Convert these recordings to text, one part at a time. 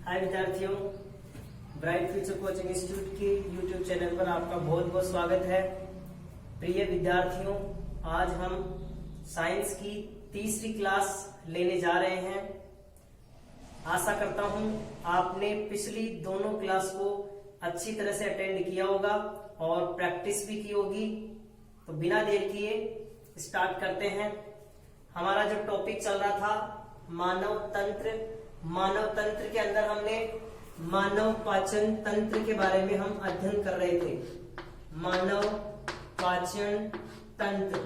हाय विद्यार्थियों, bright future coaching institute के YouTube channel पर आपका बहुत बहुत स्वागत है। प्रिय विद्यार्थियों, आज हम साइंस की तीसरी क्लास लेने जा रहे हैं। आशा करता हूं आपने पिछली दोनों क्लास को अच्छी तरह से अटेंड किया होगा और प्रैक्टिस भी की होगी। तो बिना देर किए स्टार्ट करते हैं। हमारा जो टॉपिक चल रहा था मानव तंत्र। मानव तंत्र के अंदर हमने मानव पाचन तंत्र के बारे में हम अध्ययन कर रहे थे। मानव पाचन तंत्र,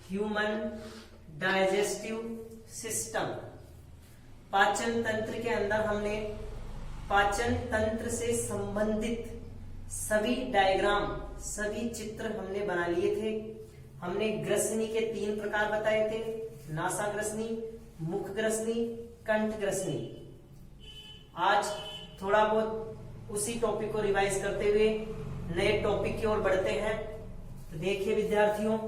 ह्यूमन डाइजेस्टिव सिस्टम। पाचन तंत्र के अंदर हमने पाचन तंत्र से संबंधित सभी डायग्राम, सभी चित्र हमने बना लिए थे। हमने ग्रसनी के 3 प्रकार बताए थे, नासा ग्रसनी, मुख ग्रसनी, कंठ ग्रसनी। आज थोड़ा बहुत उसी टॉपिक को रिवाइज करते हुए नए टॉपिक की ओर बढ़ते हैं। तो देखिए विद्यार्थियों,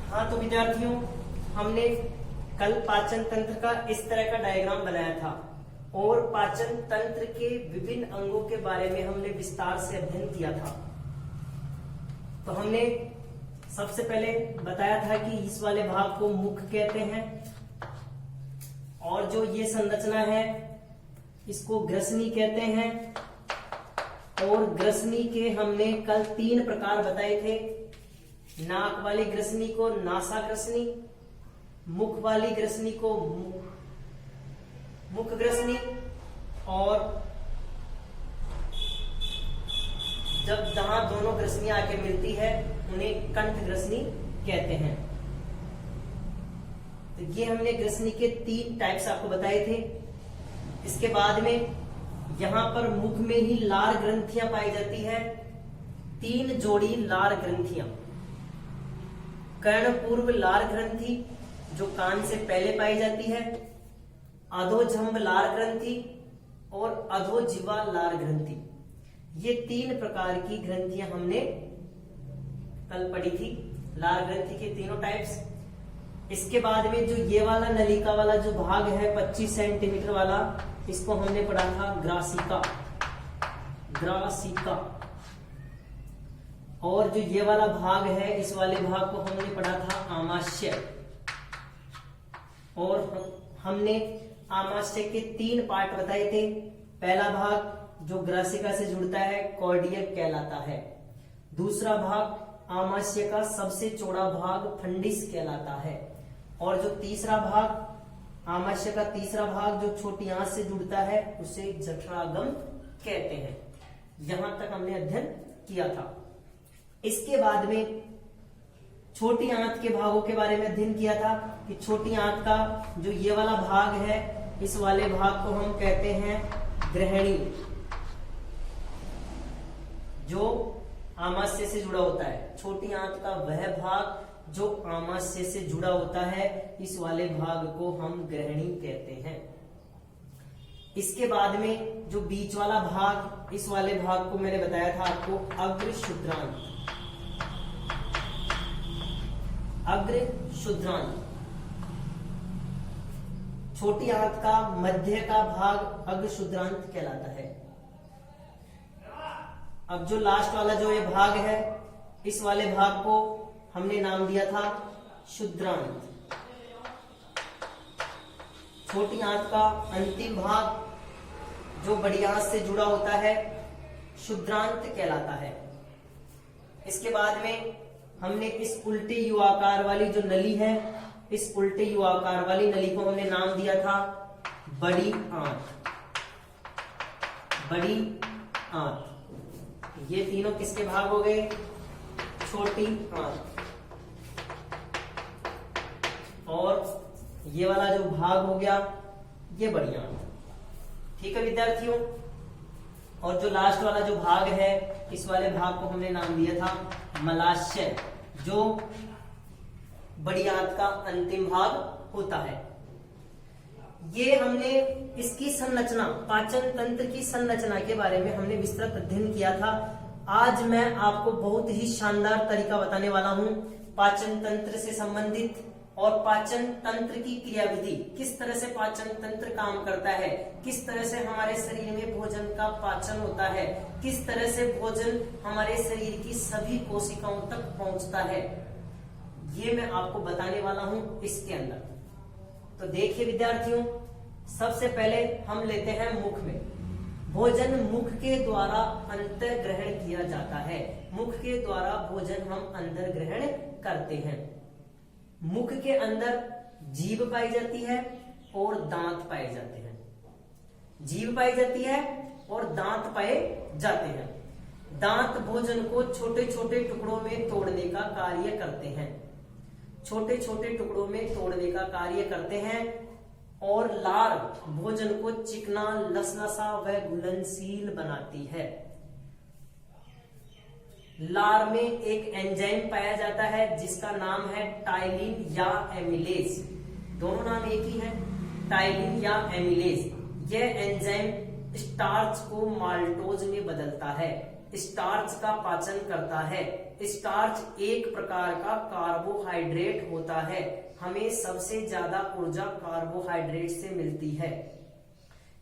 हाँ तो विद्यार्थियों, हमने कल पाचन तंत्र का इस तरह का डायग्राम बनाया था और पाचन तंत्र के विभिन्न अंगों के बारे में हमने विस्तार से अध्ययन किया था। तो हमने सबसे पहले बताया था कि इस वाले भाग को मुख कहते हैं और जो ये संरचना है इसको ग्रसनी कहते हैं। और ग्रसनी के हमने कल 3 प्रकार बताए थे। नाक वाली ग्रसनी को नासा ग्रसनी, मुख वाली ग्रसनी को मुख ग्रसनी, और जब जहां दोनों ग्रसनियां आके मिलती है उन्हें कंठ ग्रसनी कहते हैं। तो ये हमने ग्रसनी के 3 टाइप्स आपको बताए थे। इसके बाद में यहां पर मुख में ही लार ग्रंथियां पाई जाती है, 3 जोड़ी लार ग्रंथियां। कर्णपूर्व लार ग्रंथि जो कान से पहले पाई जाती है, अधोजंब लार ग्रंथि और अधोजिह्वा लार ग्रंथि। ये 3 प्रकार की ग्रंथियां हमने कल पढ़ी थी, लार ग्रंथि के तीनों टाइप्स। इसके बाद में जो ये वाला नलिका वाला जो भाग है 25 सेंटीमीटर वाला, इसको हमने पढ़ा था ग्रासिका। ग्रासिका। और जो ये वाला भाग है, इस वाले भाग को हमने पढ़ा था आमाशय। और हमने आमाशय के 3 पार्ट बताए थे। पहला भाग जो ग्रासिका से जुड़ता है कॉर्डियल कहलाता है। दूसरा भाग आमाशय का सबसे चौड़ा भाग फंडिस कहलाता है। और जो तीसरा भाग, आमाशय का तीसरा भाग जो छोटी आंत से जुड़ता है, उसे जठरागम कहते हैं। यहां तक हमने अध्ययन किया था। इसके बाद में छोटी आंत के भागों के बारे में अध्ययन किया था कि छोटी आंत का जो ये वाला भाग है, इस वाले भाग को हम कहते हैं ग्रहणी, जो आमाशय से जुड़ा होता है। छोटी आंत का वह भाग जो आमाशय से जुड़ा होता है, इस वाले भाग को हम ग्रहणी कहते हैं। इसके बाद में जो बीच वाला भाग, इस वाले भाग को मैंने बताया था आपको अग्र शुद्रांत। अग्र शुद्रांत छोटी आंत का मध्य का भाग अग्रशुद्रांत कहलाता है। अब जो लास्ट वाला जो ये भाग है, इस वाले भाग को हमने नाम दिया था शुद्रांत। छोटी आंत का अंतिम भाग जो बड़ी आंत से जुड़ा होता है शुद्रांत कहलाता है। इसके बाद में हमने इस उल्टे यू आकार वाली जो नली है, इस उल्टे यू आकार वाली नली को हमने नाम दिया था बड़ी आंत। बड़ी आंत। ये तीनों किसके भाग हो गए? छोटी आंत। और ये वाला जो भाग हो गया ये बड़ी आंत। ठीक है विद्यार्थियों। और जो लास्ट वाला जो भाग है, इस वाले भाग को हमने नाम दिया था मलाशय, जो बड़ी आंत का अंतिम भाग होता है। ये हमने इसकी संरचना, पाचन तंत्र की संरचना के बारे में हमने विस्तृत अध्ययन किया था। आज मैं आपको बहुत ही शानदार तरीका बताने वाला हूं पाचन तंत्र से संबंधित, और पाचन तंत्र की क्रियाविधि, किस तरह से पाचन तंत्र काम करता है, किस तरह से हमारे शरीर में भोजन का पाचन होता है, किस तरह से भोजन हमारे शरीर की सभी कोशिकाओं तक पहुंचता है, ये मैं आपको बताने वाला हूं इसके अंदर। तो देखिए विद्यार्थियों, सबसे पहले हम लेते हैं मुख में। भोजन मुख के द्वारा अंतर ग्रहण किया जाता है। मुख के द्वारा भोजन हम अंदर ग्रहण करते हैं। मुख के अंदर जीभ पाई जाती है और दांत पाए जाते हैं। जीभ पाई जाती है और दांत पाए जाते हैं। दांत भोजन को छोटे छोटे टुकड़ों में तोड़ने का कार्य करते हैं। छोटे छोटे टुकड़ों में तोड़ने का कार्य करते हैं। और लार भोजन को चिकना, लसलसा व घुलनशील बनाती है। लार में एक एंजाइम पाया जाता है जिसका नाम है टाइलिन या एमिलेज। दोनों नाम एक ही है, टाइलिन या एमिलेज। यह एंजाइम स्टार्च को माल्टोज में बदलता है, स्टार्च का पाचन करता है। स्टार्च एक प्रकार का कार्बोहाइड्रेट होता है। हमें सबसे ज्यादा ऊर्जा कार्बोहाइड्रेट से मिलती है।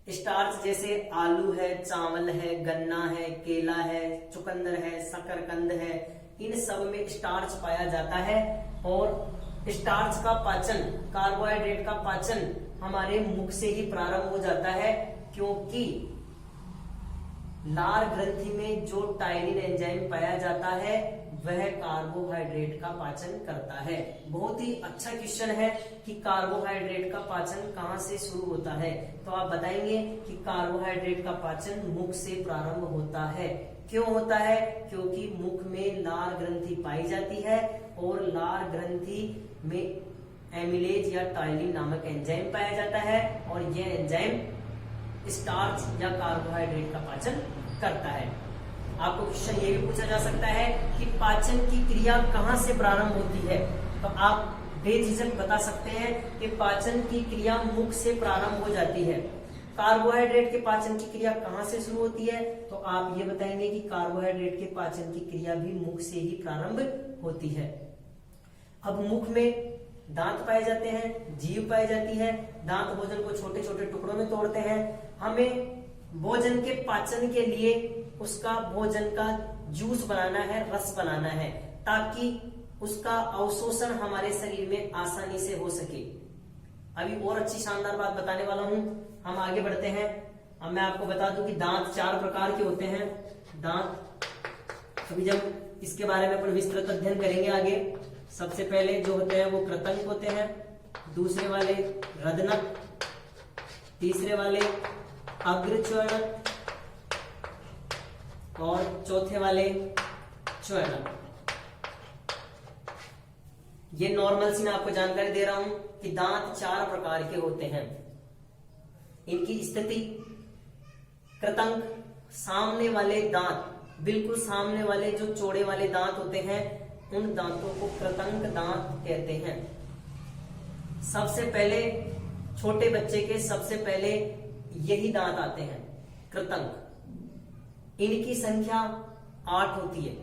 स्टार्च जैसे आलू है, चावल है, गन्ना है, केला है, चुकंदर है, शकरकंद है, इन सब में स्टार्च पाया जाता है। और स्टार्च का पाचन, कार्बोहाइड्रेट का पाचन हमारे मुख से ही प्रारंभ हो जाता है, क्योंकि लार ग्रंथि में जो टाइलिन एंजाइम पाया जाता है वह कार्बोहाइड्रेट का पाचन करता है। बहुत ही अच्छा क्वेश्चन है कि कार्बोहाइड्रेट का पाचन कहां से शुरू होता है, तो आप बताएंगे कि कार्बोहाइड्रेट का पाचन मुख से प्रारंभ होता है। क्यों होता है? क्योंकि मुख में लार ग्रंथि पाई जाती है और लार ग्रंथि में एमिलेज या टाइलिन नामक एंजाइम पाया जाता है, और यह एंजाइम स्टार्च या कार्बोहाइड्रेट का पाचन करता है। आपको क्वेश्चन ये भी पूछा जा सकता है कि पाचन की क्रिया कहां से प्रारंभ होती है, तो आप बेझिझक बता सकते हैं कि पाचन की क्रिया मुख से प्रारंभ हो जाती है। कार्बोहाइड्रेट के पाचन की क्रिया कहां से शुरू होती है, तो आप ये बताएंगे कि कार्बोहाइड्रेट के पाचन की क्रिया भी मुख से ही प्रारंभ होती है। अब मुख में दांत पाए जाते हैं, जीभ पाई जाती है। दांत भोजन को छोटे छोटे टुकड़ों में तोड़ते हैं। हमें भोजन के पाचन के लिए उसका भोजन का जूस बनाना है, रस बनाना है, ताकि उसका अवशोषण हमारे शरीर में आसानी से हो सके। अभी और अच्छी शानदार बात बताने वाला हूं, हम आगे बढ़ते हैं। अब मैं आपको बता दूं कि दांत 4 प्रकार के होते हैं। दांत अभी जब इसके बारे में अपन विस्तृत अध्ययन करेंगे आगे। सबसे पहले जो होते हैं वो कृतंक होते हैं, दूसरे वाले रदनक, तीसरे वाले अग्रच्वयनक और चौथे वाले च्वयनक। ये नॉर्मल सी मैं आपको जानकारी दे रहा हूं कि दांत 4 प्रकार के होते हैं। इनकी स्थिति, कृतंक सामने वाले दांत, बिल्कुल सामने वाले जो चौड़े वाले दांत होते हैं, उन दांतों को कृतंक दांत कहते हैं। सबसे पहले छोटे बच्चे के सबसे पहले यही दांत आते हैं, कृतंक। इनकी संख्या 8 होती है।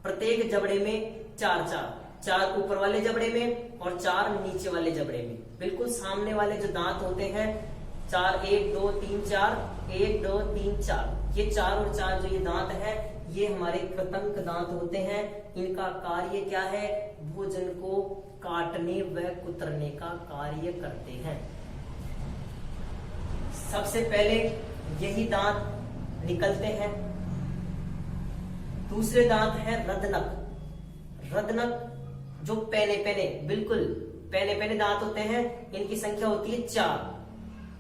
प्रत्येक जबड़े में 4 ऊपर वाले जबड़े में और 4 नीचे वाले जबड़े में। बिल्कुल सामने वाले जो दांत होते हैं, 4 1 2 3 4 1 2 3 4, ये 4 और 4 जो ये दांत है ये हमारे कृतंक दांत होते हैं। इनका कार्य क्या है? भोजन को काटने व कुतरने का कार्य करते हैं। सबसे पहले यही दांत निकलते हैं। दूसरे दांत है रदनक। रदनक जो पैने बिल्कुल पैने दांत होते हैं, इनकी संख्या होती है 4,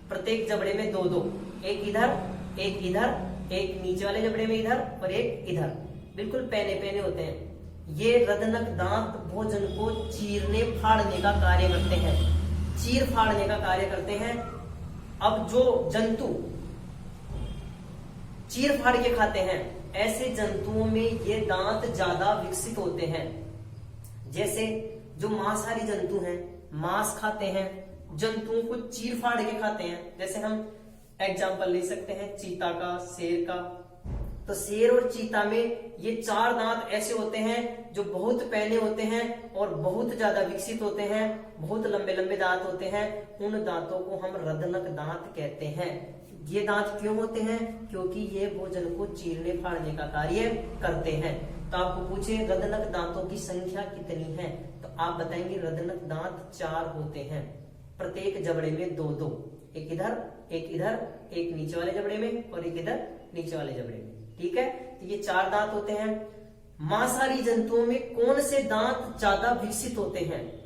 प्रत्येक जबड़े में 2-2, एक इधर एक इधर, एक नीचे वाले जबड़े में इधर और एक इधर, बिल्कुल पैने होते हैं। ये रदनक दांत भोजन को चीरने फाड़ने का कार्य करते हैं, चीर फाड़ने का कार्य करते हैं। अब जो जंतु चीर फाड़ के खाते हैं, ऐसे जंतुओं में ये दांत ज्यादा विकसित होते हैं। जैसे जो मांसाहारी जंतु हैं, मांस खाते हैं, जंतुओं को चीर फाड़ के खाते हैं। जैसे हम एग्जाम्पल ले सकते हैं चीता का, शेर का। तो शेर और चीता में ये 4 दांत ऐसे होते हैं जो बहुत पैने होते हैं और बहुत ज्यादा विकसित होते हैं, बहुत लंबे लंबे दांत होते हैं। उन दांतों को हम रदनक दांत कहते हैं। ये दांत क्यों होते हैं? क्योंकि ये भोजन को चीरने फाड़ने का कार्य करते हैं। तो आपको पूछे रदनक दांतों की संख्या कितनी है, तो आप बताएंगे रदनक दांत 4 होते हैं, प्रत्येक जबड़े में 2-2, एक इधर एक इधर, एक नीचे वाले जबड़े में और एक इधर नीचे वाले जबड़े में। ठीक है, तो ये 4 दांत होते हैं। मांसाहारी जंतुओं में कौन से दांत ज्यादा विकसित होते हैं?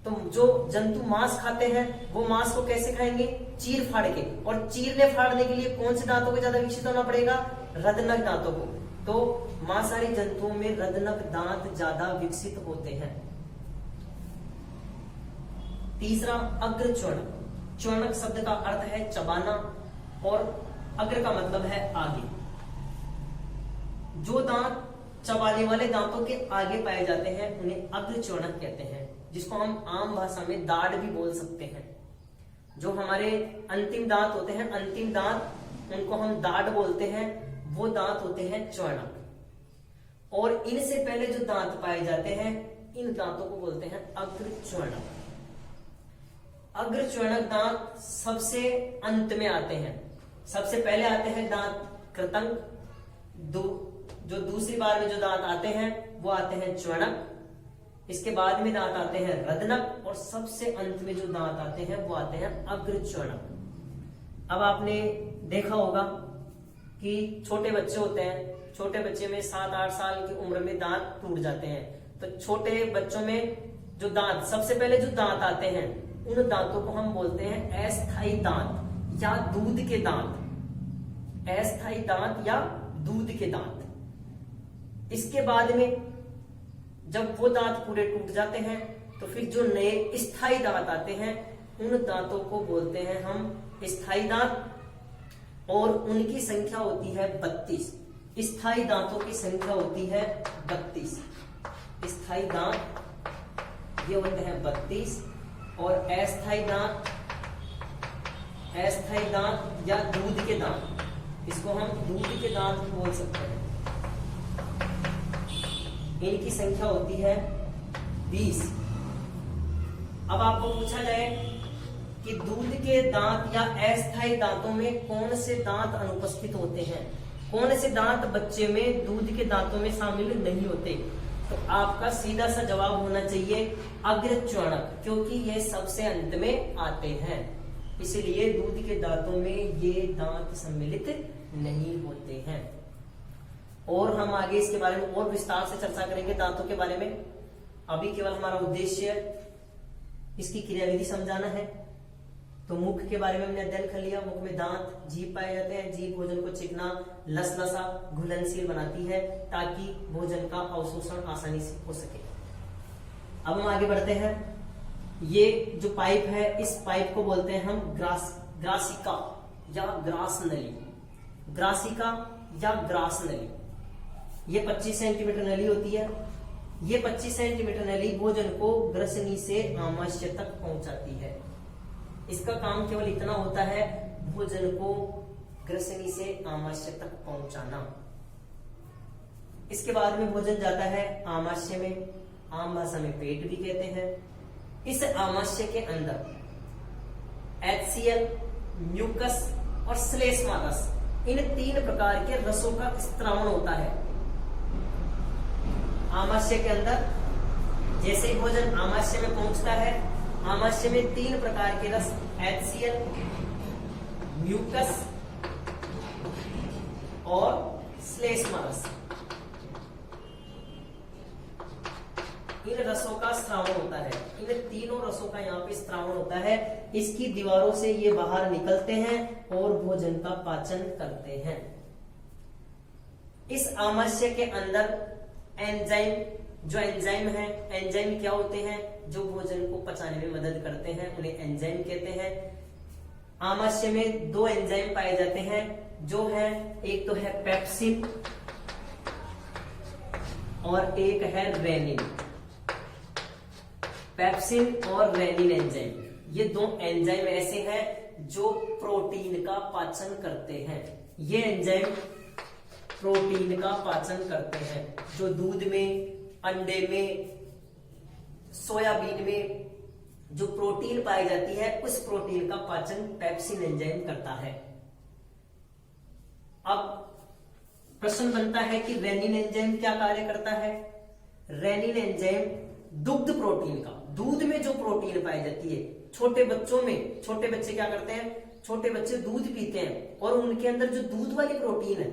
तो जो जंतु मांस खाते हैं वो मांस को कैसे खाएंगे? चीर फाड़ के। और चीरने फाड़ने के लिए कौन से दांतों को ज्यादा विकसित होना पड़ेगा? रदनक दांतों को। तो मांसाहारी जंतुओं में रदनक दांत ज्यादा विकसित होते हैं। तीसरा अग्र च्वर्णक। च्वर्णक शब्द का अर्थ है चबाना और अग्र का मतलब है आगे। जो दांत चबाने वाले दांतों के आगे पाए जाते हैं उन्हें अग्र च्वर्णक कहते हैं, जिसको हम आम भाषा में दाढ़ भी बोल सकते हैं। जो हमारे अंतिम दांत होते हैं, अंतिम दांत, उनको हम दाढ़ बोलते हैं, वो दांत होते हैं च्वर्णक। और इनसे पहले जो दांत पाए जाते हैं, इन दांतों को बोलते हैं अग्र च्वर्णक। अग्र च्वर्णक दांत सबसे अंत में आते हैं। सबसे पहले आते हैं दांत कृतंक, जो दूसरी बार में जो दांत आते हैं वो आते हैं च्वर्णक। इसके बाद में दांत आते हैं रदनक और सबसे अंत में जो दांत आते हैं वो आते हैं अग्र च्वर्णक। अब आपने देखा होगा कि छोटे बच्चे होते हैं, छोटे बच्चे में 7-8 साल की उम्र में दांत टूट जाते हैं। तो छोटे बच्चों में जो दांत सबसे पहले जो दांत आते हैं, उन दांतों को हम बोलते हैं अस्थायी दांत या दूध के दांत। अस्थायी दांत या दूध के दांत। इसके बाद में जब वो दांत पूरे टूट जाते हैं तो फिर जो नए स्थायी दांत आते हैं, उन दांतों को बोलते हैं हम स्थायी दांत और उनकी संख्या होती है 32। स्थायी दांतों की संख्या होती है 32। स्थायी दांत ये होते हैं 32 और अस्थायी दांत या दूध के दांत, इसको हम दूध के दांत बोल सकते हैं। इनकी संख्या होती है 20। अब आपको पूछा जाए कि दूध के दांत या अस्थायी दांतों में कौन से दांत अनुपस्थित होते हैं, कौन से दांत बच्चे में दूध के दांतों में शामिल नहीं होते, तो आपका सीधा सा जवाब होना चाहिए अग्र च्वर्णक, क्योंकि ये सबसे अंत में आते हैं, इसलिए दूध के दांतों में ये दांत सम्मिलित नहीं होते हैं। और हम आगे इसके बारे में और विस्तार से चर्चा करेंगे दांतों के बारे में। अभी केवल हमारा उद्देश्य इसकी क्रियाविधि समझाना है। तो मुख के बारे में हमने अध्ययन कर लिया। मुख में दांत, जीभ पाए जाते हैं। जीभ भोजन को चिकना, लसलसा, घुलनशील बनाती है ताकि भोजन का अवशोषण आसानी से हो सके। अब हम आगे बढ़ते हैं। ये जो पाइप है, इस पाइप को बोलते हैं हम ग्रासिका या ग्रास नली। ग्रासिका या ग्रास नली, ये 25 सेंटीमीटर नली होती है। ये 25 सेंटीमीटर नली भोजन को ग्रसनी से आमाशय तक पहुंचाती है। इसका काम केवल इतना होता है, भोजन को ग्रसनी से आमाशय तक पहुंचाना। इसके बाद में भोजन जाता है आमाशय में, आम भाषा में पेट भी कहते हैं। इस आमाशय के अंदर HCl, म्यूकस और श्लेष्मारस, इन 3 प्रकार के रसों का स्त्रावण होता है। आमाशय के अंदर जैसे ही भोजन आमाशय में पहुंचता है, आमाशय में 3 प्रकार के रस HCl, म्यूकस और श्लेष्मारस, इन रसों का स्रावण होता है। इन तीनों रसों का यहाँ पे स्रावण होता है। इसकी दीवारों से ये बाहर निकलते हैं और भोजन का पाचन करते हैं। इस आमाशय के अंदर एंजाइम, जो एंजाइम है, एंजाइम क्या होते हैं? जो भोजन को पचाने में मदद करते हैं, उन्हें एंजाइम कहते हैं। आमाशय में 2 एंजाइम पाए जाते हैं, जो है एक तो है पेप्सिन और एक है रेनिन। पेप्सिन और रेनिन एंजाइम, ये 2 एंजाइम ऐसे हैं जो प्रोटीन का पाचन करते हैं। ये एंजाइम प्रोटीन का पाचन करते हैं, जो दूध में, अंडे में, सोयाबीन में जो प्रोटीन पाई जाती है, उस प्रोटीन का पाचन पेप्सिन एंजाइम करता है। अब प्रश्न बनता है कि रेनिन एंजाइम क्या कार्य करता है? रेनिन एंजाइम दुग्ध प्रोटीन का, दूध में जो प्रोटीन पाई जाती है, छोटे बच्चों में, छोटे बच्चे क्या करते हैं? छोटे बच्चे दूध पीते हैं और उनके अंदर जो दूध वाली प्रोटीन है